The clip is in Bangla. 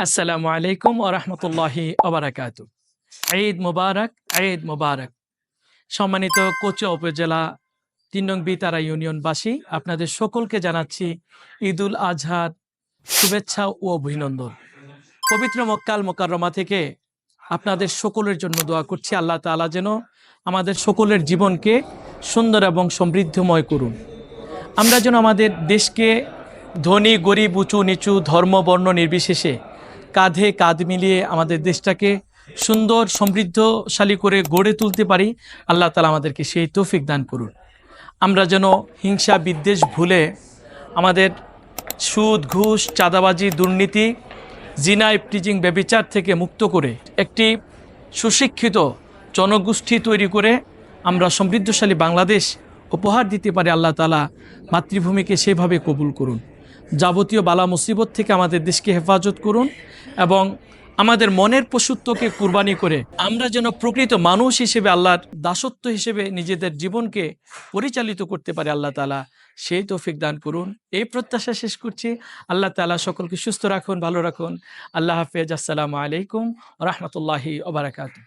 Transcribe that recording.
আসসালামু আলাইকুম ওয়া রাহমাতুল্লাহি ওয়া বারাকাতুহু। ঈদ মুবারক, ঈদ মুবারক। সম্মানিত কোচা উপজেলা ৩ নং বিতারা ইউনিয়নবাসী, আপনাদের সকলকে জানাচ্ছি ঈদুল আজহার শুভেচ্ছা ও অভিনন্দন। পবিত্র মক্কাল মুকাররমা থেকে আপনাদের সকলের জন্য দোয়া করছি, আল্লাহ তাআলা যেন আমাদের সকলের জীবনকে সুন্দর এবং সমৃদ্ধময় করুন। আমরা যেন আমাদের দেশকে ধনী গরিব উঁচু নিচু ধর্ম বর্ণ নির্বিশেষে কাঁধে কাঁধ মিলিয়ে আমাদের দেশটাকে সুন্দর সমৃদ্ধশালী করে গড়ে তুলতে পারি। আল্লাহ তাআলা আমাদেরকে সেই তৌফিক দান করুন। আমরা যেন হিংসা বিদ্বেষ ভুলে আমাদের সুদ ঘুষ চাঁদাবাজি দুর্নীতি জিনা ইফটিজিং ব্যভিচার থেকে মুক্ত করে একটি সুশিক্ষিত জনগোষ্ঠী তৈরি করে আমরা সমৃদ্ধশালী বাংলাদেশ উপহার দিতে পারি। আল্লাহ তাআলা মাতৃভূমিকে সেভাবে কবুল করুন। যাবতীয় বালা মুসিবত থেকে আমাদের দেশকে হেফাজত করুন এবং আমাদের মনের পশুত্বকে কুরবানি করে আমরা যেন প্রকৃত মানুষ হিসেবে আল্লাহর দাসত্ব হিসেবে নিজেদের জীবনকে পরিচালিত করতে পারি। আল্লাহ তাআলা সেই তৌফিক দান করুন। এই প্রত্যাশা শেষ করছি। আল্লাহ তাআলা সকলকে সুস্থ রাখুন, ভালো রাখুন। আল্লাহ হাফেজ। আসসালামু আলাইকুম ওয়া রাহমাতুল্লাহি ওয়া বারাকাতুহু।